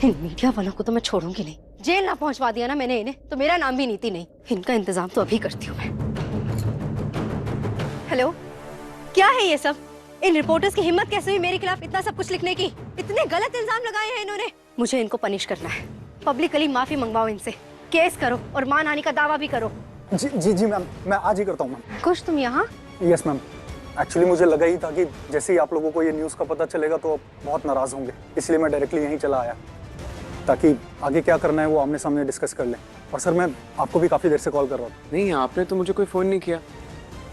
इन media वालों को तो मैं छोड़ूंगी नहीं। जेल ना पहुंचवा दिया ना मैंने इन्हें तो मेरा नाम भी नीति नहीं। इनका इंतजाम तो अभी करती हूँ मैं। हेलो, क्या है ये सब? इन रिपोर्टर्स की हिम्मत कैसे हुई मेरे खिलाफ इतना सब कुछ लिखने की? इतने गलत इल्जाम लगाए हैं इन्होंने। मुझे इनको पनिश करना है। पब्लिकली माफी मंगवाओ इनसे, केस करो और मानहानि का दावा भी करो। जी जी जी मैम, मैं आज ही करता हूँ मैम। खुश तुम यहाँ? यस मैम, एक्चुअली मुझे लगा ही था कि जैसे ही आप लोगों को ये न्यूज़ का पता चलेगा तो बहुत नाराज होंगे, इसलिए मैं डायरेक्टली यहीं चला आया ताकि आगे क्या करना है वो आमने सामने डिस्कस कर लें। और सर मैं आपको भी काफ़ी देर से कॉल कर रहा था। नहीं, आपने तो मुझे कोई फ़ोन नहीं किया।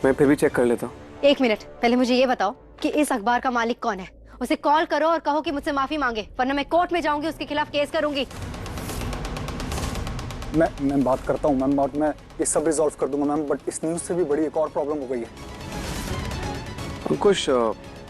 मैं फिर भी चेक कर लेता हूँ। एक मिनट, पहले मुझे ये बताओ कि इस अखबार का मालिक कौन है? उसे कॉल करो और कहो कि मुझसे माफी मांगे, वरना मैं कोर्ट में जाऊंगी, उसके खिलाफ केस करूंगी। मैं बात करता हूँ मैम, और मैं ये सब रिजॉल्व कर दूंगा मैम, बट इस न्यूज़ से भी बड़ी एक और प्रॉब्लम हो गई है। अंकुश,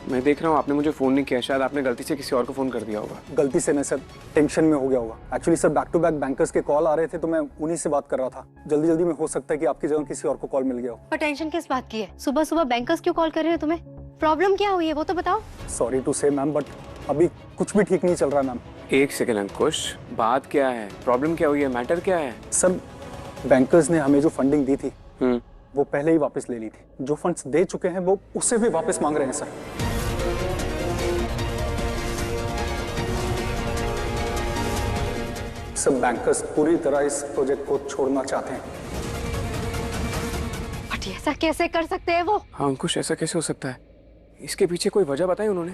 मैं देख रहा हूँ आपने मुझे फ़ोन नहीं किया, शायद आपने गलती से किसी और को फ़ोन कर दिया होगा। गलती से नहीं सर, टेंशन में हो गया होगा। Actually sir back to back bankers के कॉल आ रहे थे तो मैं उन्हीं से बात कर रहा था। जल्दी जल्दी में हो सकता है कि आपकी जगह किसी और को कॉल मिल गया हो। और टेंशन किस बात की है? सुबह सुबह बैंकर्स क्यों कॉल कर रहे हो तुम्हें? प्रॉब्लम क्या हुई है वो तो बताओ। सॉरी टू से मैम, बट अभी कुछ भी ठीक नहीं चल रहा मैम। एक सेकेंड अंकुश, बात क्या है? प्रॉब्लम क्या हुई है? मैटर क्या है? सर बैंकर्स ने हमें जो फंडिंग दी थी वो पहले ही वापस ले ली थी। जो फंड्स दे चुके हैं वो उससे भी वापस मांग रहे हैं सर। सब बैंकर्स पूरी तरह इस प्रोजेक्ट को छोड़ना चाहते हैं। बट ऐसा कैसे कर सकते हैं वो? हाँ अंकुश, ऐसा कैसे हो सकता है? इसके पीछे कोई वजह बताई उन्होंने?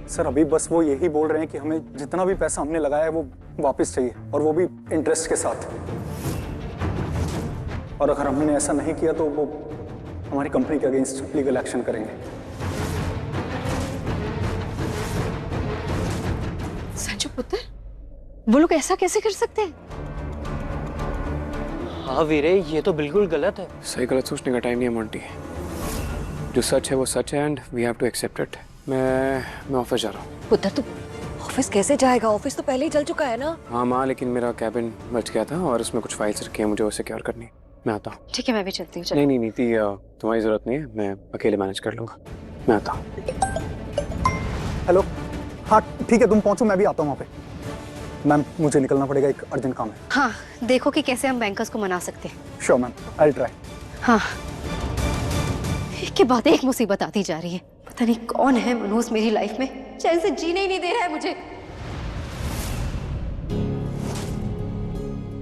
सर अभी बस वो यही बोल रहे हैं कि हमें जितना भी पैसा हमने लगाया है वो वापस चाहिए, और वो भी इंटरेस्ट के साथ। और अगर हमने ऐसा नहीं किया तो वो हमारी कंपनी के अगेंस्ट लीगल एक्शन करेंगे। संजू पुत्र, वो लोग ऐसा कैसे कर सकते हैं? हाँ वीरे, ये तो बिल्कुल गलत है। सही गलत सोचने का टाइम नहीं है मोंटी। जो सच है वो सच है and we have to accept it. मैं ऑफिस जा रहा हूँ। पुत्र तू ऑफिस कैसे जाएगा? ऑफिस तो पहले ही जल चुका है ना। हाँ माँ, लेकिन मेरा कैबिन बच गया था और उसमें कुछ फाइल्स रखी हैं, मुझे वो सिक्योर करनी है। मैं आता हूँ। ठीक है, मैं भी चलती हूँ। नहीं नीति, तुम्हारी जरूरत नहीं है, मैं अकेले मैनेज कर लूँगा। मैं आता हूँ। हेलो, हाँ ठीक है, तुम पहुँचो, मैं भी आता हूँ वहाँ पे। मैम मुझे निकलना पड़ेगा, एक अर्जेंट काम है। हाँ, देखो कि कैसे हम बैंकर्स को मना सकते हैं। Sure ma'am, I will try. हाँ, एक के बाद एक मुसीबत आती जा रही है। पता नहीं कौन है मनोज मेरी लाइफ में, चैन से जीने ही नहीं दे रहा है मुझे।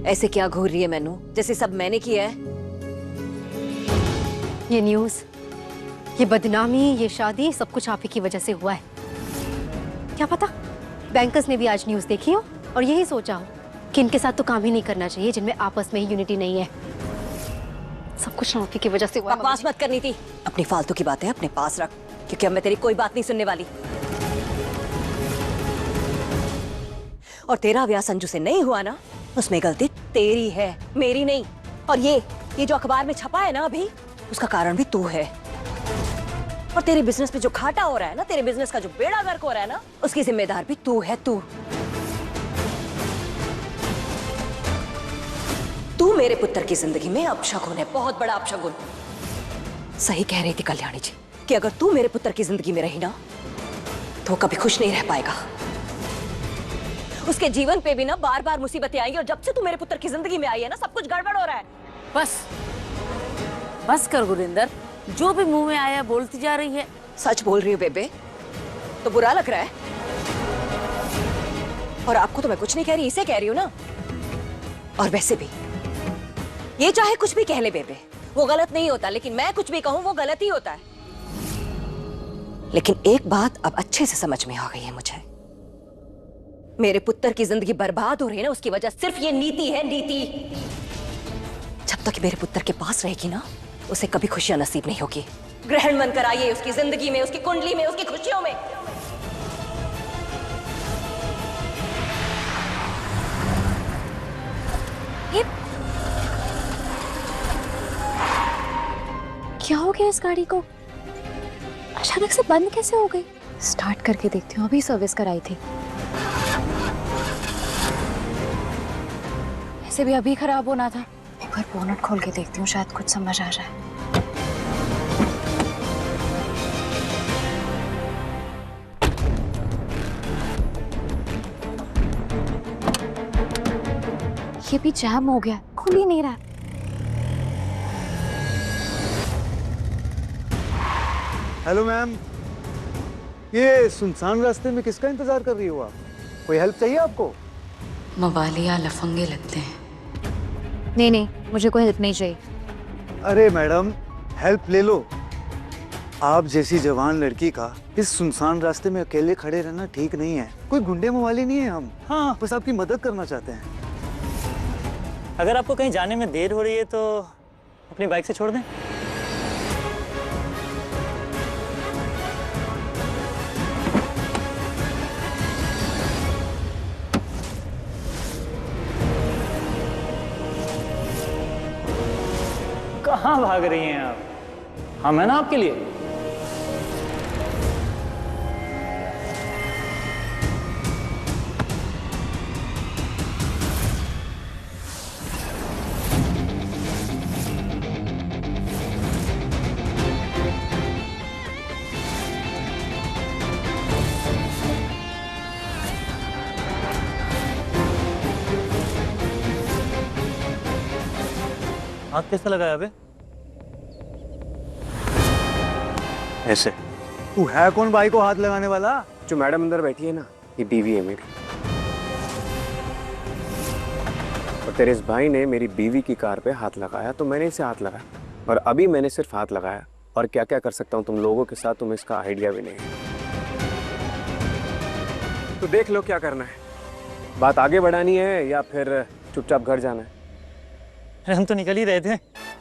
ऐसे क्या घूर रही है मैनू, जैसे सब मैंने किया है? ये न्यूज़, ये बदनामी, ये शादी, सब कुछ आप ही की वजह से हुआ है। क्या पता बैंकर्स ने भी आज न्यूज़ देखी हो और यही सोचा हो कि इनके साथ तो काम ही नहीं करना चाहिए जिनमें आपस में ही यूनिटी नहीं है। सब कुछ आप ही की वजह से हुआ है। बकवास मत करनी थी, अपनी फालतू की बातें अपने पास रख, क्योंकि अब मैं तेरी कोई बात नहीं सुनने वाली। और तेरा ब्याह संजू से नहीं हुआ ना, उसमें गलती तेरी है, मेरी नहीं। और ये जो अखबार में छपा है ना अभी, उसका कारण भी तू है। और तेरे बिजनेस पे जो घाटा हो रहा है ना, तेरे बिजनेस का जो बेड़ा गर्क हो रहा है ना, उसकी जिम्मेदार भी तू है। तू मेरे पुत्र की जिंदगी में अपशगुन है, बहुत बड़ा अपशगुन। सही कह रही थी कल्याणी जी कि अगर तू मेरे पुत्र की जिंदगी में रही ना तो वो कभी खुश नहीं रह पाएगा। उसके जीवन पे भी ना बार बार मुसीबतें आएंगी, और जब से तू मेरे पुत्र की जिंदगी में आई है ना, सब कुछ गड़बड़ हो रहा है। बस कर गुरिंदर, जो भी मुंह में आया बोलती जा रही है। सच बोल रही हूँ बेबे, तो बुरा लग रहा है? और आपको तो मैं कुछ नहीं कह रही, इसे कह रही हूँ ना। और वैसे भी ये चाहे कुछ भी कह ले बेबे, वो गलत नहीं होता, लेकिन मैं कुछ भी कहूँ वो गलत ही होता है। लेकिन एक बात अब अच्छे से समझ में आ गई है मुझे, मेरे पुत्र की जिंदगी बर्बाद हो रही है ना, उसकी वजह सिर्फ ये नीति है, नीति। जब तक मेरे पुत्र के पास रहेगी ना, उसे कभी खुशियां नसीब नहीं होगी। ग्रहण मन कराइए उसकी जिंदगी में, उसकी कुंडली में, उसकी खुशियों में। क्या हो गया इस गाड़ी को? अचानक से बंद कैसे हो गई? स्टार्ट करके देखती हूँ, अभी सर्विस कराई थी। ऐसे भी अभी खराब होना था। एक बार बोनट खोल के देखती हूँ, शायद कुछ समझ आ जाए। ये भी जैम हो गया, खुल ही नहीं रहा। हेलो मैम, ये सुनसान रास्ते में किसका इंतजार कर रही हो आप? कोई हेल्प चाहिए आपको? मवालिया लफंगे लगते हैं। नहीं, मुझे कोई हेल्प नहीं चाहिए। अरे मैडम, हेल्प ले लो। आप जैसी जवान लड़की का इस सुनसान रास्ते में अकेले खड़े रहना ठीक नहीं है। कोई गुंडे मवाली नहीं है हम। हाँ, बस आपकी मदद करना चाहते हैं। अगर आपको कहीं जाने में देर हो रही है तो अपनी बाइक से छोड़ दें। कहाँ भाग रही हैं आप? हम है ना आपके लिए। हाथ कैसा लगाया अबे? ऐसे। तू है कौन भाई को हाथ लगाने वाला? जो मैडम अंदर बैठी है ना, ये बीवी है मेरी। और तेरे इस भाई ने मेरी बीवी की कार पे हाथ लगाया तो मैंने इसे हाथ लगाया, और अभी मैंने सिर्फ हाथ लगाया। और क्या क्या कर सकता हूँ तुम लोगों के साथ, तुम्हें इसका आइडिया भी नहीं है। तो देख लो क्या करना है। बात आगे बढ़ानी है या फिर चुपचाप घर जाना है? अरे हम तो निकल ही रहे थे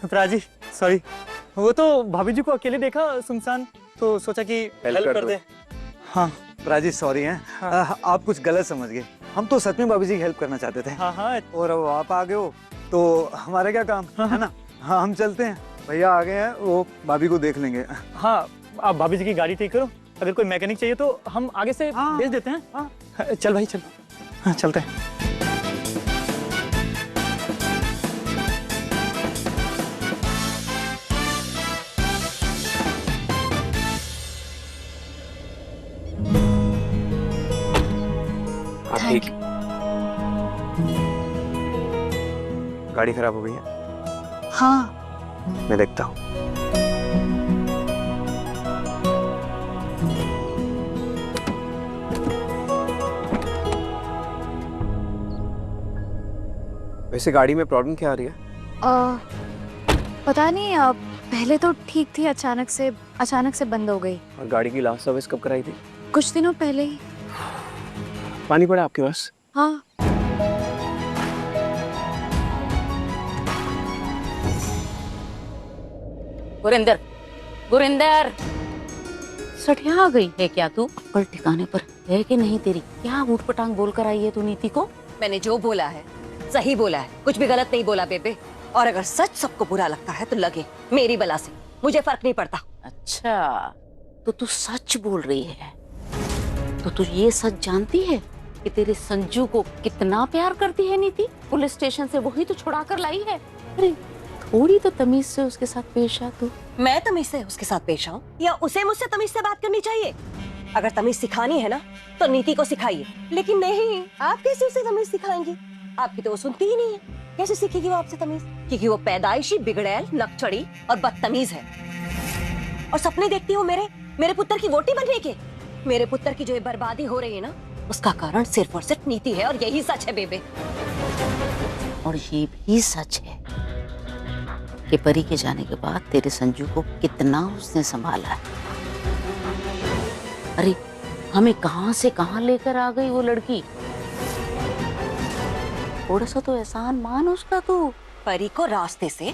प्राची, सॉरी। वो तो भाभी जी को अकेले देखा सुनसान, तो सोचा कि हेल्प कर दे। हाँ राजेश, सॉरी हैं। आप कुछ गलत समझ गए। हम तो सच में भाभी जी की हेल्प करना चाहते थे। हाँ। और अब आप आ गए हो तो हमारा क्या काम है ना। हाँ, हम चलते हैं। भैया आ गए हैं, वो भाभी को देख लेंगे। हाँ, आप भाभी जी की गाड़ी ठीक करो। अगर कोई मैकेनिक चाहिए तो हम आगे से भेज देते हैं। हाँ। चल भाई चल। हाँ, चलते हैं। ठीक। गाड़ी खराब हो गई है? हाँ। मैं देखता हूँ। वैसे गाड़ी में प्रॉब्लम क्या आ रही है? पता नहीं, पहले तो ठीक थी, अचानक से बंद हो गई। और गाड़ी की लास्ट सर्विस कब कराई थी? कुछ दिनों पहले ही। पानी पड़ा आपके पास? हाँ। गुरिंदर सठिया आ गई है क्या तू? अक्ल ठिकाने पर है कि नहीं तेरी? क्या ऊट पटांग बोल कर आई है तू नीति को? मैंने जो बोला है सही बोला है, कुछ भी गलत नहीं बोला बेबे। और अगर सच सबको बुरा लगता है तो लगे मेरी बला से, मुझे फर्क नहीं पड़ता। अच्छा, तो तू सच बोल रही है? तो तू ये सच जानती है कि तेरे संजू को कितना प्यार करती है नीति? पुलिस स्टेशन से वही तो छुड़ा कर लाई है। अरे थोड़ी तो तमीज से उसके साथ पेश आ तू। मैं तमीज से उसके साथ पेश आऊं या उसे मुझसे तमीज से बात करनी चाहिए? अगर तमीज सिखानी है ना तो नीति को सिखाइए, लेकिन नहीं, आप कैसे उसे तमीज सिखाएंगी? आपकी तो वो सुनती ही नहीं है। कैसे सीखेगी वो आपसे तमीज? क्योंकि वो पैदाइशी बिगड़ैल, नकचड़ी और बदतमीज है। और सपने देखती हूँ मेरे पुत्र की वोटी बनने के। मेरे पुत्र की जो ये बर्बादी हो रही है ना, उसका कारण सिर्फ और सिर्फ नीति है, और यही सच है बेबे। और ये भी सच है कि परी के जाने के बाद तेरे संजू को कितना उसने संभाला है। अरे हमें कहां से कहां लेकर आ गई वो लड़की। थोड़ा सा तो एहसान मान उसका तू। परी को रास्ते से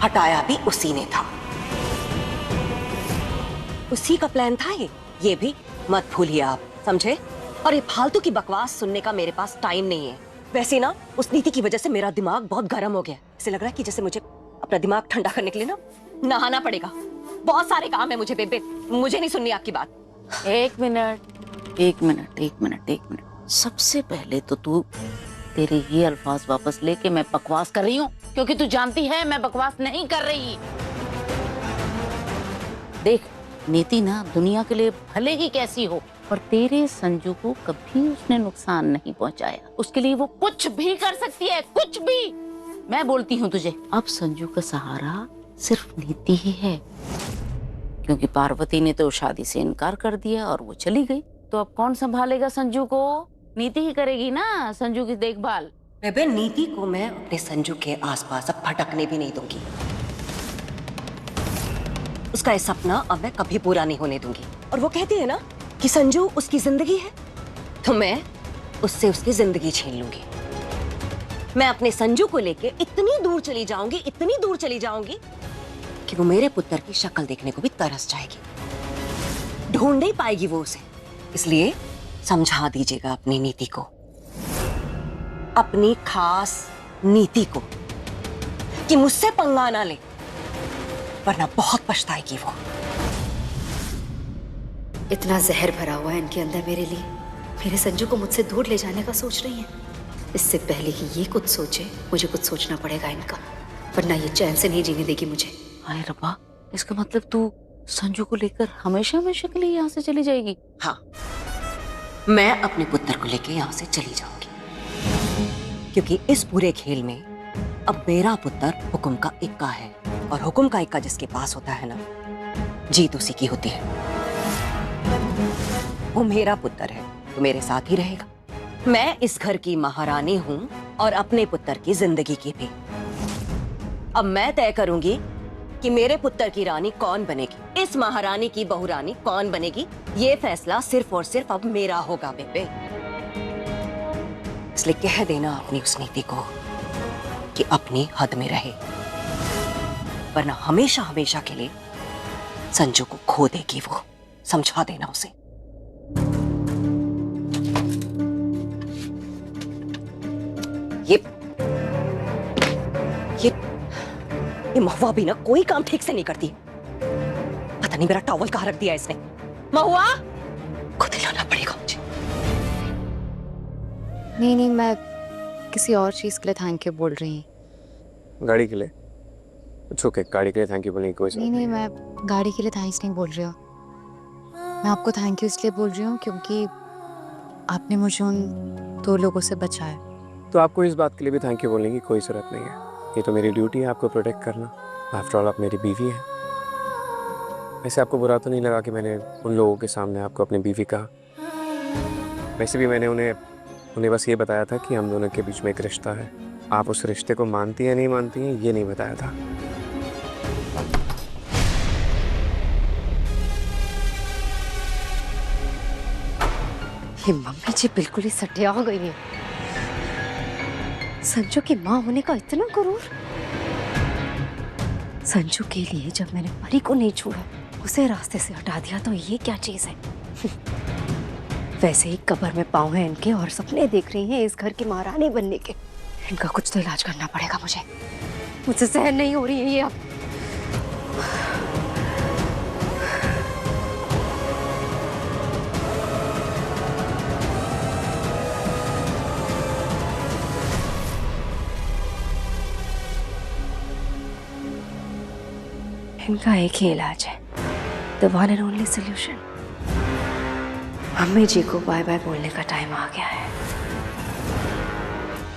हटाया भी उसी ने था, उसी का प्लान था ये भी मत भूलिए आप, समझे? और ये फालतू की बकवास सुनने का मेरे पास टाइम नहीं है। वैसे ना उस नीति की वजह से मेरा दिमाग बहुत गर्म हो गया। ऐसे लग रहा है कि जैसे मुझे अपना दिमाग ठंडा करने के लिए ना नहाना पड़ेगा। बहुत सारे काम है मुझे बेबे, मुझे नहीं सुननी आपकी बात। एक मिनट। सबसे पहले तो तू तेरे ये अल्फाज वापस लेके मैं बकवास कर रही हूँ, क्योंकि तू जानती है मैं बकवास नहीं कर रही। देख नीति ना दुनिया के लिए भले ही कैसी हो, पर तेरे संजू को कभी उसने नुकसान नहीं पहुंचाया। उसके लिए वो कुछ भी कर सकती है, कुछ भी। मैं बोलती हूँ तुझे, अब संजू का सहारा सिर्फ नीति ही है, क्योंकि पार्वती ने तो शादी से इनकार कर दिया और वो चली गई। तो अब कौन संभालेगा संजू को? नीति ही करेगी ना संजू की देखभाल। बेबे, नीति को मैं अपने संजू के आसपास अब भटकने भी नहीं दूंगी। उसका ये सपना अब मैं कभी पूरा नहीं होने दूंगी। और वो कहती है ना कि संजू उसकी जिंदगी है, तो मैं उससे उसकी जिंदगी छीन लूंगी। मैं अपने संजू को लेके इतनी दूर चली जाऊंगी, इतनी दूर चली जाऊंगी कि वो मेरे पुत्र की शक्ल देखने को भी तरस जाएगी। ढूंढ नहीं पाएगी वो उसे। इसलिए समझा दीजिएगा अपनी नीति को, अपनी खास नीति को, कि मुझसे पंगा ना ले, वरना बहुत पछताएगी वो। इतना जहर भरा हुआ है इनके अंदर मेरे लिए। मेरे संजू को मुझसे दूर ले जाने का सोच रही है। इससे पहले कि ये कुछ सोचे, मुझे कुछ सोचना पड़ेगा इनका, वरना ये चैन से नहीं जीने देगी मुझे। हाय रब्बा, इसका मतलब तू संजू को लेकर हमेशा हमेशा के लिए यहाँ से चली जाएगी? हाँ, मैं अपने पुत्र को लेके यहाँ से चली जाऊंगी, क्योंकि इस पूरे खेल में अब मेरा पुत्र हुक्म का इक्का है, और हुक्म का इक्का जिसके पास होता है ना, जीत उसी की होती है। वो मेरा पुत्र है तो मेरे साथ ही रहेगा। मैं इस घर की महारानी हूं और अपने पुत्र की जिंदगी की भी। अब मैं तय करूंगी कि मेरे पुत्र की रानी कौन बनेगी, इस महारानी की बहुरानी कौन बनेगी। ये फैसला सिर्फ और सिर्फ अब मेरा होगा बेबे। इसलिए कह देना अपनी उस नीति को कि अपनी हद में रहे, वरना हमेशा हमेशा के लिए संजू को खो देगी वो। समझा देना उसे। ये महुआ भी ना कोई काम ठीक से नहीं करती। पता नहीं मेरा टॉवल कहाँ रख दिया इसने। महुआ, खुद ही लाना पड़ेगा मुझे। नहीं, मैं किसी और चीज के लिए थैंक यू बोल रही हूँ। गाड़ी के लिए? इट्स ओके, गाड़ी के लिए थैंक यू बोलने की कोई जरूरत नहीं, मैं गाड़ी के लिए थैंक्स नहीं बोल रही हूँ। मैं आपको थैंक यू इसलिए बोल रही हूँ क्योंकि आपने मुझे उन 2 लोगों से बचाया। तो आपको इस बात के लिए भी थैंक यू बोलने की कोई ज़रूरत नहीं है। ये तो मेरी ड्यूटी है आपको प्रोटेक्ट करना। आफ्टर ऑल आप मेरी बीवी हैं। वैसे आपको बुरा तो नहीं लगा कि मैंने उन लोगों के सामने आपको अपनी बीवी कहा? वैसे भी मैंने उन्हें बस ये बताया था कि हम दोनों के बीच में एक रिश्ता है। आप उस रिश्ते को मानती हैं नहीं मानती हैं ये नहीं बताया था। ये मम्मी जी बिल्कुल ही सटिया हो गई है। संजू की माँ होने का इतना गुरूर। संजू के लिए जब मैंने परी को नहीं छोड़ा, उसे रास्ते से हटा दिया, तो ये क्या चीज है? वैसे ही कब्र में पाँव हैं इनके और सपने देख रही हैं इस घर की महारानी बनने के। इनका कुछ तो इलाज करना पड़ेगा मुझसे सहन नहीं हो रही है ये अब। इनका एक ही इलाज है, the one and only solution. Mummy ji को बाय बाय बोलने का टाइम आ गया है।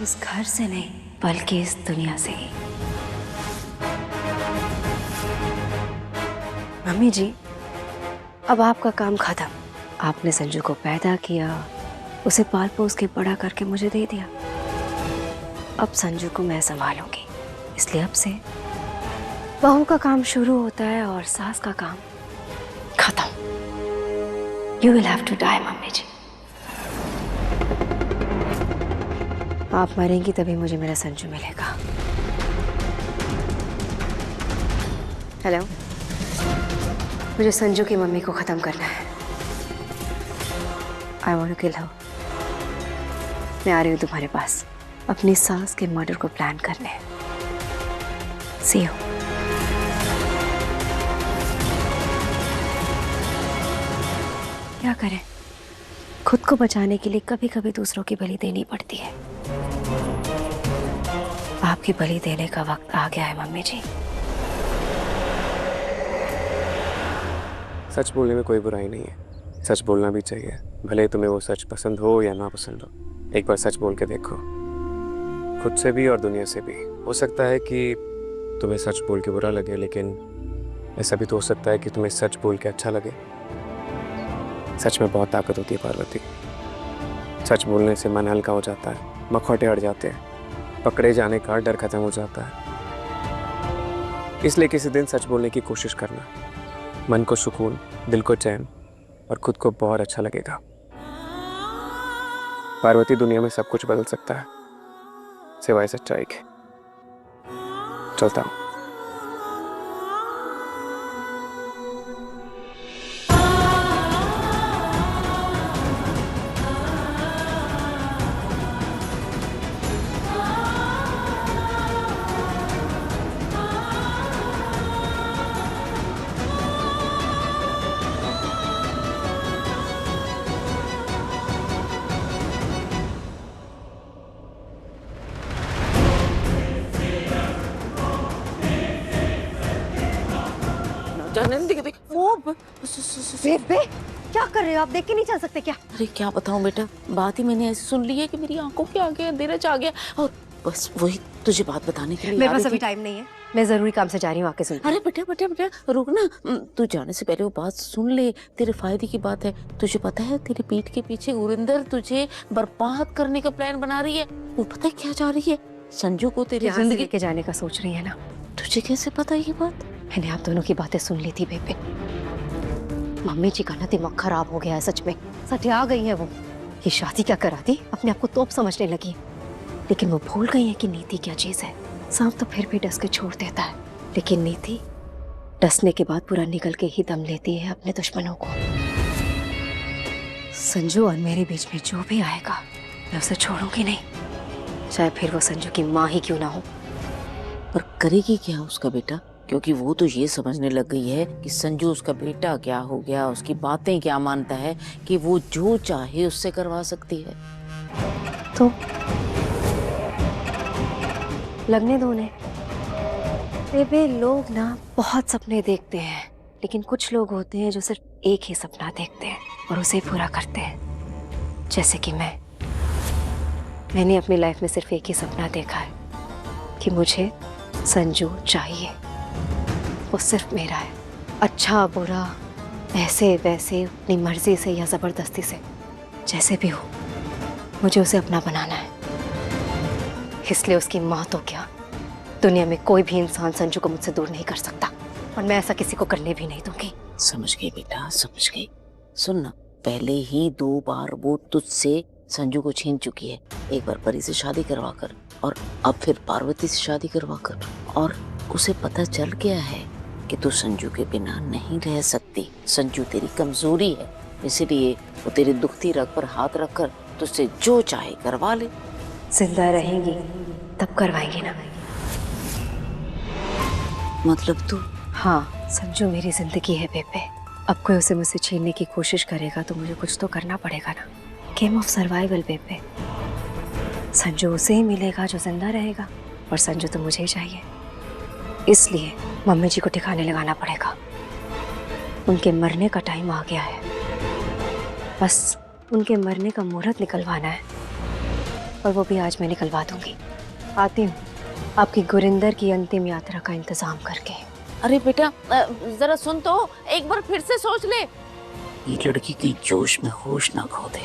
इस घर से नहीं बल्कि इस दुनिया से ही। मम्मी जी, अब आपका काम खत्म। आपने संजू को पैदा किया, उसे पाल पोस के बड़ा करके मुझे दे दिया। अब संजू को मैं संभालूंगी। इसलिए अब से बहू का काम शुरू होता है और सास का काम खत्म। You will have to die, mummy ji. आप मरेंगी तभी मुझे मेरा संजू मिलेगा। हेलो, मुझे संजू की मम्मी को खत्म करना है। I want to kill her। मैं आ रही हूँ तुम्हारे पास अपनी सास के मर्डर को प्लान करने। See you। क्या करें, खुद को बचाने के लिए कभी कभी दूसरों की बलि देनी पड़ती है। आपकी बलि देने का वक्त आ गया है मम्मी जी। सच बोलने में कोई बुराई नहीं है, सच बोलना भी चाहिए, भले तुम्हें वो सच पसंद हो या ना पसंद हो। एक बार सच बोल के देखो, खुद से भी और दुनिया से भी। हो सकता है कि तुम्हें सच बोल के बुरा लगे, लेकिन ऐसा भी तो हो सकता है कि तुम्हें सच बोल के अच्छा लगे। सच में बहुत ताकत होती है पार्वती। सच बोलने से मन हल्का हो जाता है, मखौटे हट जाते हैं, पकड़े जाने का डर खत्म हो जाता है। इसलिए किसी दिन सच बोलने की कोशिश करना, मन को सुकून, दिल को चैन और खुद को बहुत अच्छा लगेगा। पार्वती, दुनिया में सब कुछ बदल सकता है सिवाय सच्चाई के। चलता हूँ। बेबे, क्या कर रहे हो आप? देख के नहीं चल सकते क्या? अरे क्या बताऊं बेटा, बात ही मैंने ऐसी सुन ली है कि मेरी आंखों के आगे अंधेरा छा गया, और बस वही तुझे बात बताने के लिए मेरे आ पास रही अभी थी। टाइम नहीं है, मैं जरूरी काम से जा रही हूँ, आके सुन। अरे बेटा बेटा बेटा रुक ना, तू जाने से पहले वो बात सुन ले, तेरे फायदे की बात है। तुझे पता है तेरी पीठ के पीछे गुरिंदर तुझे बर्बाद करने का प्लान बना रही है। वो पता है क्या चाह रही है? संजू को तेरी यहाँ से जिंदगी। लेके जाने का सोच रही है ना? तुझे कैसे पता ये बात? मैंने आप दोनों की बातें सुन ली थी बेबे। मम्मी जी का ना दिमाग खराब हो गया है सच में, सठिया गई है वो। ये शादी क्या करा दी, अपने आप को तोप समझने लगी, लेकिन वो भूल गई है कि नीति क्या चीज है। सांप तो फिर भी डस के छोड़ देता है, लेकिन नीति डसने के बाद पूरा निकल के ही दम लेती है अपने दुश्मनों को। संजू और मेरे बीच में जो भी आएगा मैं उसे छोड़ूंगी नहीं, चाहे फिर वो संजू की माँ ही क्यों ना हो। पर करेगी क्या उसका बेटा? क्योंकि वो तो ये समझने लग गई है कि संजू उसका बेटा क्या हो गया, उसकी बातें क्या मानता है, कि वो जो चाहे उससे करवा सकती है। तो लगने दो उन्हें। बेबे, लोग ना बहुत सपने देखते हैं, लेकिन कुछ लोग होते हैं जो सिर्फ एक ही सपना देखते हैं और उसे पूरा करते हैं। जैसे कि मैंने अपनी लाइफ में सिर्फ एक ही सपना देखा है कि मुझे संजू चाहिए, वो सिर्फ मेरा है। अच्छा बुरा, ऐसे वैसे, अपनी मर्जी से या जबरदस्ती से, जैसे भी हो, मुझे उसे अपना बनाना है। इसलिए उसकी माँ तो क्या, दुनिया में कोई भी इंसान संजू को मुझसे दूर नहीं कर सकता, और मैं ऐसा किसी को करने भी नहीं दूंगी। समझ गई बेटा, समझ गई। सुन ना, पहले ही 2 बार वो तुझसे संजू को छीन चुकी है। एक बार परी से शादी करवा कर, और अब फिर पार्वती से शादी करवा कर, और उसे पता चल गया है कि तू संजू के बिना नहीं रह सकती। संजू तेरी कमजोरी है, इसीलिए वो तेरी दुखती रग पर हाथ रखकर तुझसे जो चाहे करवा ले। जिंदा रहेंगी तब करवाएंगी ना। मतलब तू? हाँ, संजू मेरी जिंदगी है बेबे। अब कोई उसे मुझसे छीनने की कोशिश करेगा तो मुझे कुछ तो करना पड़ेगा ना। गेम ऑफ सर्वाइवल बेबे। संजू उसे ही मिलेगा जो जिंदा रहेगा, और संजू तो मुझे ही चाहिए। इसलिए मम्मी जी को ठिकाने लगाना पड़ेगा। उनके मरने का टाइम आ गया है, बस उनके मरने का मुहूर्त निकलवाना है, और वो भी आज मैं निकलवा दूंगी। आती हूँ आपकी गुरिंदर की अंतिम यात्रा का इंतजाम करके। अरे बेटा जरा सुन तो, एक बार फिर से सोच ले। ये लड़की कहीं जोश में होश ना खो दे।